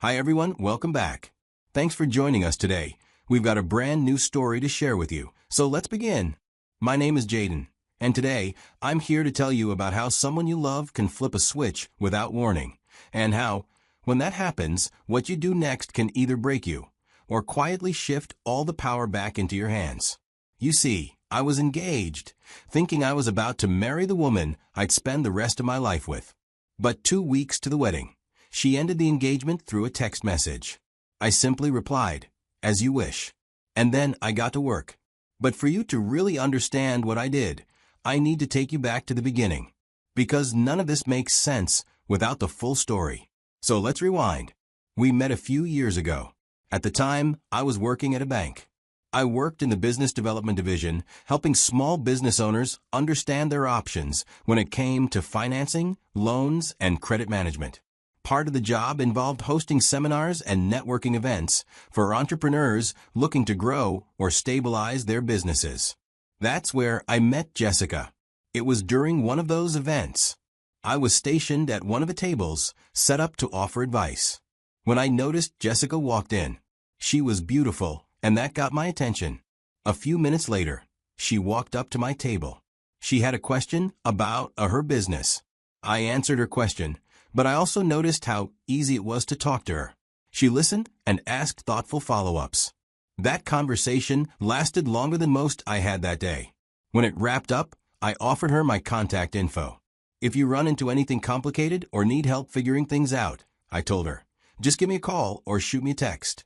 Hi everyone, welcome back. Thanks for joining us today. We've got a brand new story to share with you, so let's begin. My name is Jaden, and today I'm here to tell you about how someone you love can flip a switch without warning, and how, when that happens, what you do next can either break you or quietly shift all the power back into your hands. You see, I was engaged, thinking I was about to marry the woman I'd spend the rest of my life with. But 2 weeks to the wedding, she ended the engagement through a text message. I simply replied, "As you wish." And then I got to work. But for you to really understand what I did, I need to take you back to the beginning. Because none of this makes sense without the full story. So let's rewind. We met a few years ago. At the time, I was working at a bank. I worked in the business development division, helping small business owners understand their options when it came to financing, loans, and credit management. Part of the job involved hosting seminars and networking events for entrepreneurs looking to grow or stabilize their businesses. That's where I met Jessica. It was during one of those events. I was stationed at one of the tables, set up to offer advice. When I noticed Jessica walked in, she was beautiful, and that got my attention. A few minutes later, she walked up to my table. She had a question about her business. I answered her question, but I also noticed how easy it was to talk to her. She listened and asked thoughtful follow-ups. That conversation lasted longer than most I had that day. When it wrapped up, I offered her my contact info. "If you run into anything complicated or need help figuring things out," I told her, "just give me a call or shoot me a text."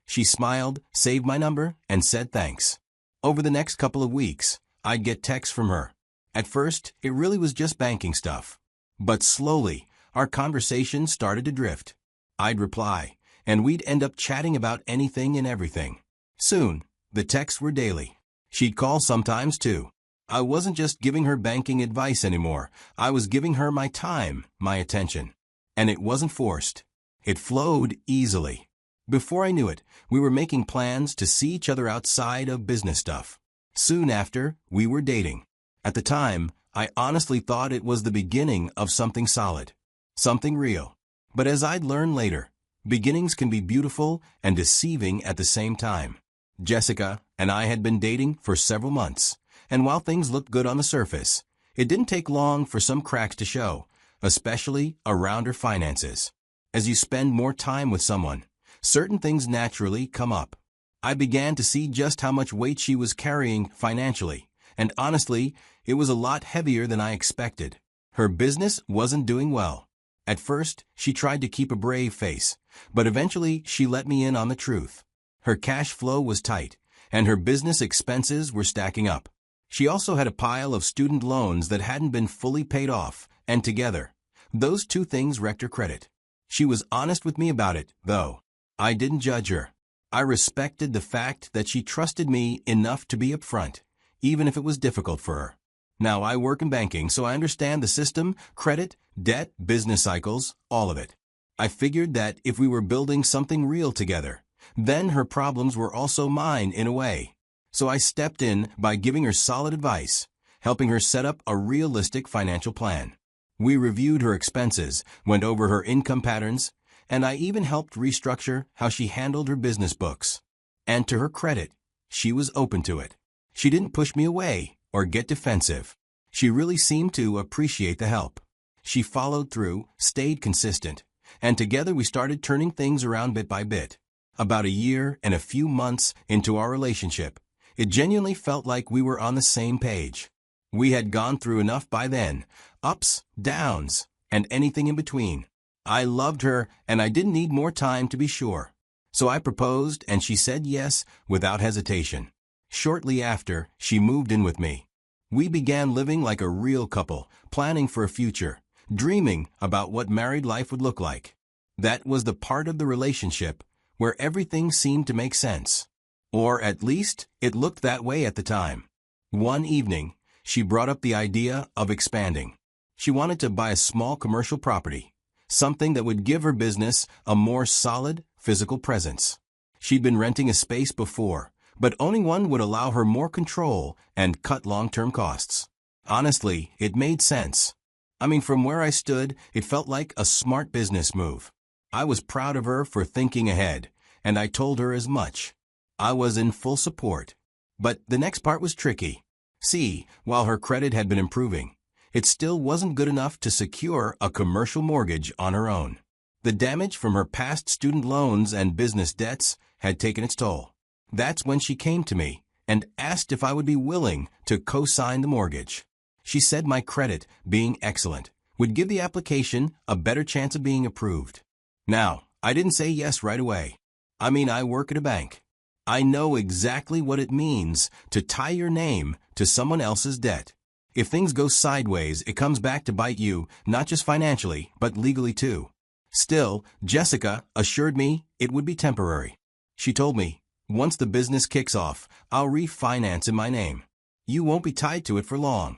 She smiled, saved my number, and said thanks. Over the next couple of weeks, I'd get texts from her. At first, it really was just banking stuff. But slowly, our conversation started to drift. I'd reply, and we'd end up chatting about anything and everything. Soon, the texts were daily. She'd call sometimes too. I wasn't just giving her banking advice anymore. I was giving her my time, my attention. And it wasn't forced. It flowed easily. Before I knew it, we were making plans to see each other outside of business stuff. Soon after, we were dating. At the time, I honestly thought it was the beginning of something solid. Something real. But as I'd learn later, beginnings can be beautiful and deceiving at the same time. Jessica and I had been dating for several months, and while things looked good on the surface, it didn't take long for some cracks to show, especially around her finances. As you spend more time with someone, certain things naturally come up. I began to see just how much weight she was carrying financially, and honestly, it was a lot heavier than I expected. Her business wasn't doing well. At first, she tried to keep a brave face, but eventually she let me in on the truth. Her cash flow was tight, and her business expenses were stacking up. She also had a pile of student loans that hadn't been fully paid off, and together, those two things wrecked her credit. She was honest with me about it, though. I didn't judge her. I respected the fact that she trusted me enough to be upfront, even if it was difficult for her. Now, I work in banking, so I understand the system, credit, debt, business cycles, all of it. I figured that if we were building something real together, then her problems were also mine in a way. So I stepped in by giving her solid advice, helping her set up a realistic financial plan. We reviewed her expenses, went over her income patterns, and I even helped restructure how she handled her business books. And to her credit, she was open to it. She didn't push me away or get defensive. She really seemed to appreciate the help. She followed through, stayed consistent, and together we started turning things around bit by bit. About a year and a few months into our relationship, it genuinely felt like we were on the same page. We had gone through enough by then, ups, downs, and anything in between. I loved her, and I didn't need more time to be sure. So I proposed, and she said yes without hesitation. Shortly after, she moved in with me. We began living like a real couple, planning for a future, dreaming about what married life would look like. That was the part of the relationship where everything seemed to make sense. Or at least, it looked that way at the time. One evening, she brought up the idea of expanding. She wanted to buy a small commercial property, something that would give her business a more solid, physical presence. She'd been renting a space before, but owning one would allow her more control and cut long-term costs. Honestly, it made sense. I mean, from where I stood, it felt like a smart business move. I was proud of her for thinking ahead, and I told her as much. I was in full support. But the next part was tricky. See, while her credit had been improving, it still wasn't good enough to secure a commercial mortgage on her own. The damage from her past student loans and business debts had taken its toll. That's when she came to me and asked if I would be willing to co-sign the mortgage. She said my credit, being excellent, would give the application a better chance of being approved. Now, I didn't say yes right away. I work at a bank. I know exactly what it means to tie your name to someone else's debt. If things go sideways, it comes back to bite you, not just financially, but legally too. Still, Jessica assured me it would be temporary. She told me, once the business kicks off, I'll refinance in my name. You won't be tied to it for long.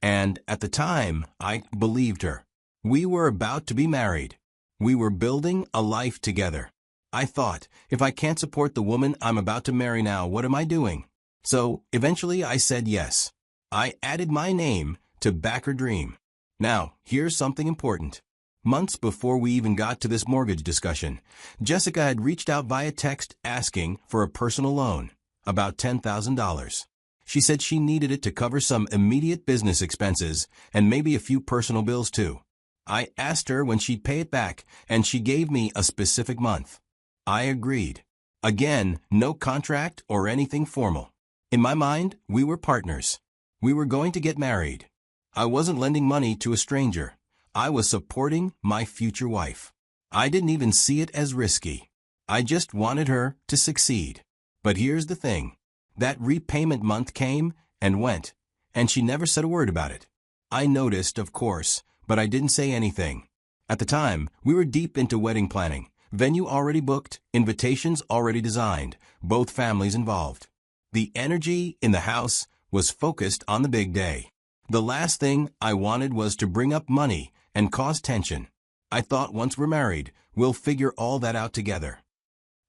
And at the time, I believed her. We were about to be married. We were building a life together. I thought, if I can't support the woman I'm about to marry now, what am I doing? So, eventually I said yes. I added my name to back her dream. Now, here's something important. Months before we even got to this mortgage discussion, Jessica had reached out via text asking for a personal loan, about $10,000. She said she needed it to cover some immediate business expenses and maybe a few personal bills too. I asked her when she'd pay it back, and she gave me a specific month. I agreed. Again, no contract or anything formal. In my mind, we were partners. We were going to get married. I wasn't lending money to a stranger. I was supporting my future wife. I didn't even see it as risky. I just wanted her to succeed. But here's the thing. That repayment month came and went, and she never said a word about it. I noticed, of course, but I didn't say anything. At the time, we were deep into wedding planning. Venue already booked, invitations already designed, both families involved. The energy in the house was focused on the big day. The last thing I wanted was to bring up money and cause tension. I thought once we're married, we'll figure all that out together.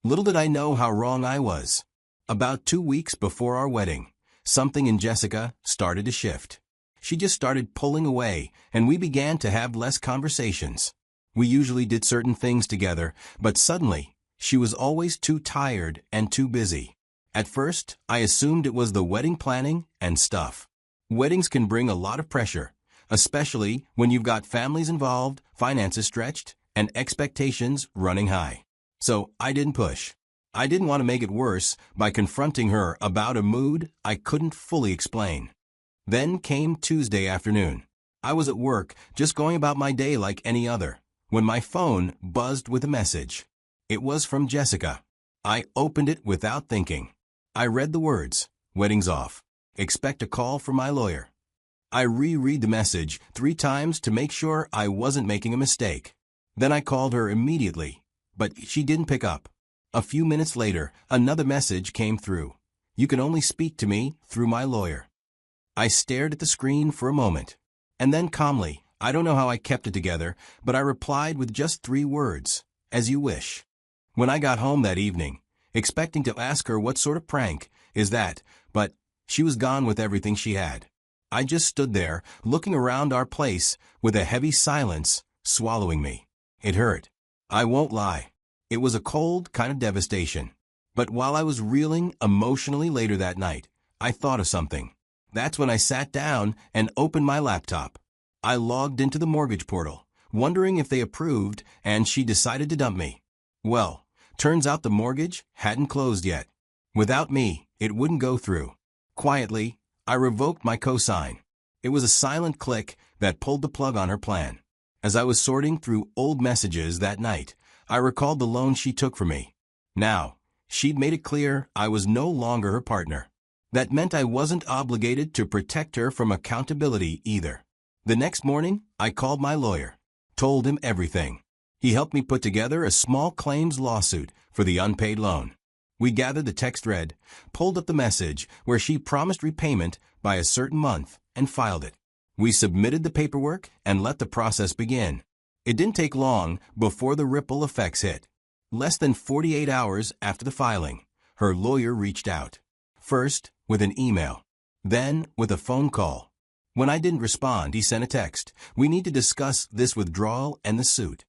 Little did I know how wrong I was. About 2 weeks before our wedding, something in Jessica started to shift. She just started pulling away, and we began to have less conversations. We usually did certain things together, but suddenly, she was always too tired and too busy. At first, I assumed it was the wedding planning and stuff. Weddings can bring a lot of pressure, especially when you've got families involved, finances stretched, and expectations running high. So I didn't push. I didn't want to make it worse by confronting her about a mood I couldn't fully explain. Then came Tuesday afternoon. I was at work, just going about my day like any other, when my phone buzzed with a message. It was from Jessica. I opened it without thinking. I read the words, "Wedding's off. Expect a call from my lawyer." I reread the message 3 times to make sure I wasn't making a mistake. Then I called her immediately, but she didn't pick up. A few minutes later, another message came through. "You can only speak to me through my lawyer." I stared at the screen for a moment, and then calmly, I don't know how I kept it together, but I replied with just 3 words, "As you wish." When I got home that evening, expecting to ask her what sort of prank is that, but she was gone with everything she had. I just stood there, looking around our place, with a heavy silence swallowing me. It hurt. I won't lie. It was a cold kind of devastation. But while I was reeling emotionally later that night, I thought of something. That's when I sat down and opened my laptop. I logged into the mortgage portal, wondering if they approved, and she decided to dump me. Well, turns out the mortgage hadn't closed yet. Without me, it wouldn't go through. Quietly, I revoked my cosign. It was a silent click that pulled the plug on her plan. As I was sorting through old messages that night, I recalled the loan she took from me. Now, she'd made it clear I was no longer her partner. That meant I wasn't obligated to protect her from accountability either. The next morning, I called my lawyer, told him everything. He helped me put together a small claims lawsuit for the unpaid loan. We gathered the text thread, pulled up the message where she promised repayment by a certain month, and filed it. We submitted the paperwork and let the process begin. It didn't take long before the ripple effects hit. Less than 48 hours after the filing, her lawyer reached out. First, with an email, then with a phone call. When I didn't respond, he sent a text. "We need to discuss this withdrawal and the suit."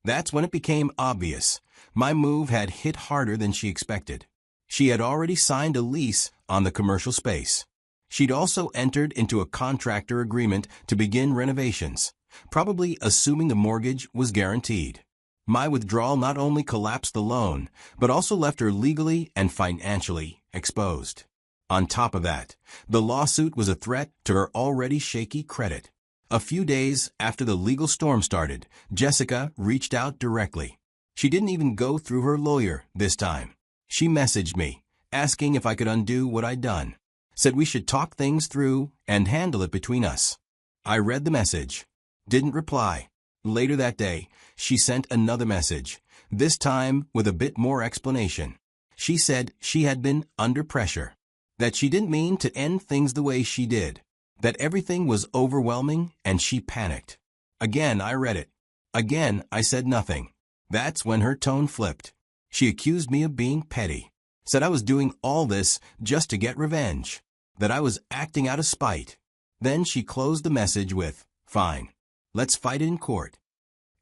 That's when it became obvious. My move had hit harder than she expected. She had already signed a lease on the commercial space. She'd also entered into a contractor agreement to begin renovations, probably assuming the mortgage was guaranteed. My withdrawal not only collapsed the loan, but also left her legally and financially exposed. On top of that, the lawsuit was a threat to her already shaky credit. A few days after the legal storm started, Jessica reached out directly. She didn't even go through her lawyer this time. She messaged me, asking if I could undo what I'd done. Said we should talk things through and handle it between us. I read the message. Didn't reply. Later that day, she sent another message, this time with a bit more explanation. She said she had been under pressure, that she didn't mean to end things the way she did, that everything was overwhelming and she panicked. Again, I read it. Again, I said nothing. That's when her tone flipped. She accused me of being petty, said I was doing all this just to get revenge, that I was acting out of spite. Then she closed the message with, "Fine. Let's fight it in court."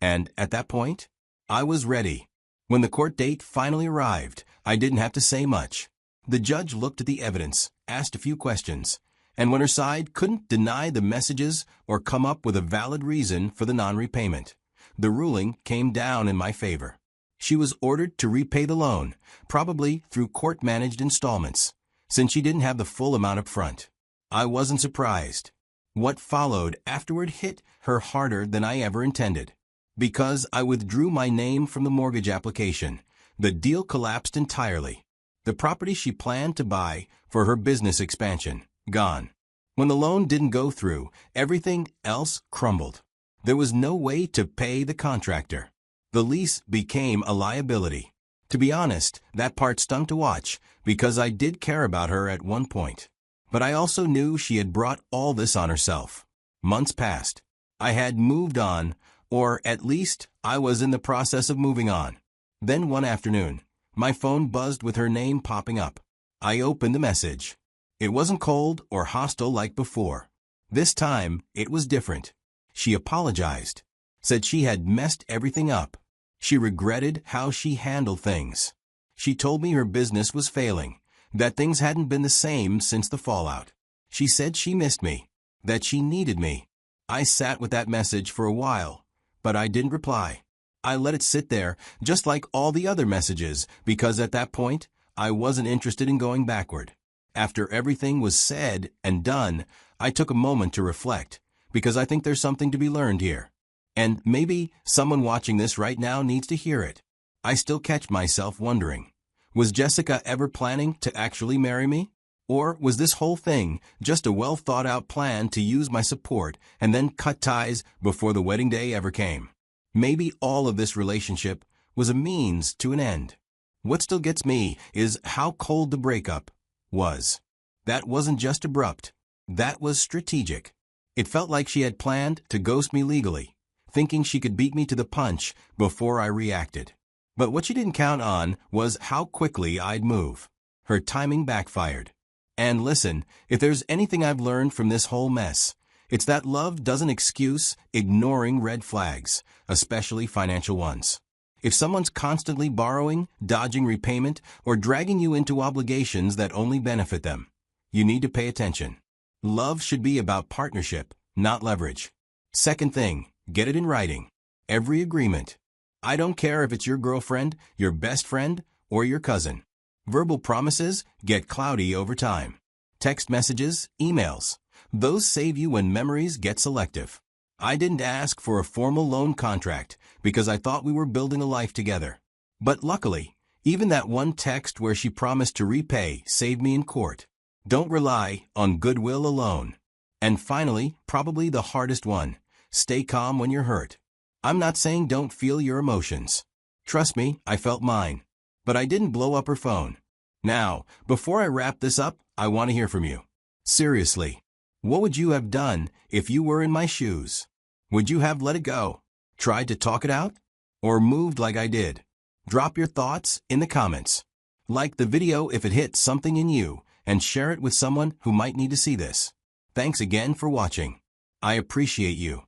And at that point, I was ready. When the court date finally arrived, I didn't have to say much. The judge looked at the evidence, asked a few questions, and when her side couldn't deny the messages or come up with a valid reason for the non-repayment, the ruling came down in my favor. She was ordered to repay the loan, probably through court-managed installments, since she didn't have the full amount up front. I wasn't surprised. What followed afterward hit her harder than I ever intended. Because I withdrew my name from the mortgage application, the deal collapsed entirely. The property she planned to buy for her business expansion, gone. When the loan didn't go through, everything else crumbled. There was no way to pay the contractor. The lease became a liability. To be honest, that part stung to watch, because I did care about her at one point. But I also knew she had brought all this on herself. Months passed. I had moved on, or at least I was in the process of moving on. Then one afternoon, my phone buzzed with her name popping up. I opened the message. It wasn't cold or hostile like before. This time, it was different. She apologized, said she had messed everything up. She regretted how she handled things. She told me her business was failing, that things hadn't been the same since the fallout. She said she missed me, that she needed me. I sat with that message for a while, but I didn't reply. I let it sit there, just like all the other messages, because at that point, I wasn't interested in going backward. After everything was said and done, I took a moment to reflect, because I think there's something to be learned here. And maybe someone watching this right now needs to hear it. I still catch myself wondering, was Jessica ever planning to actually marry me? Or was this whole thing just a well-thought-out plan to use my support and then cut ties before the wedding day ever came? Maybe all of this relationship was a means to an end. What still gets me is how cold the breakup was. That wasn't just abrupt. That was strategic. It felt like she had planned to ghost me legally, thinking she could beat me to the punch before I reacted. But what she didn't count on was how quickly I'd move. Her timing backfired. And listen, if there's anything I've learned from this whole mess, it's that love doesn't excuse ignoring red flags, especially financial ones. If someone's constantly borrowing, dodging repayment, or dragging you into obligations that only benefit them, you need to pay attention. Love should be about partnership, not leverage. Second thing, get it in writing. Every agreement. I don't care if it's your girlfriend, your best friend, or your cousin. Verbal promises get cloudy over time. Text messages, emails. Those save you when memories get selective. I didn't ask for a formal loan contract because I thought we were building a life together. But luckily, even that one text where she promised to repay saved me in court. Don't rely on goodwill alone. And finally, probably the hardest one, stay calm when you're hurt. I'm not saying don't feel your emotions. Trust me, I felt mine. But I didn't blow up her phone. Now, before I wrap this up, I want to hear from you. Seriously, what would you have done if you were in my shoes? Would you have let it go, tried to talk it out, or moved like I did? Drop your thoughts in the comments. Like the video if it hit something in you, and share it with someone who might need to see this. Thanks again for watching. I appreciate you.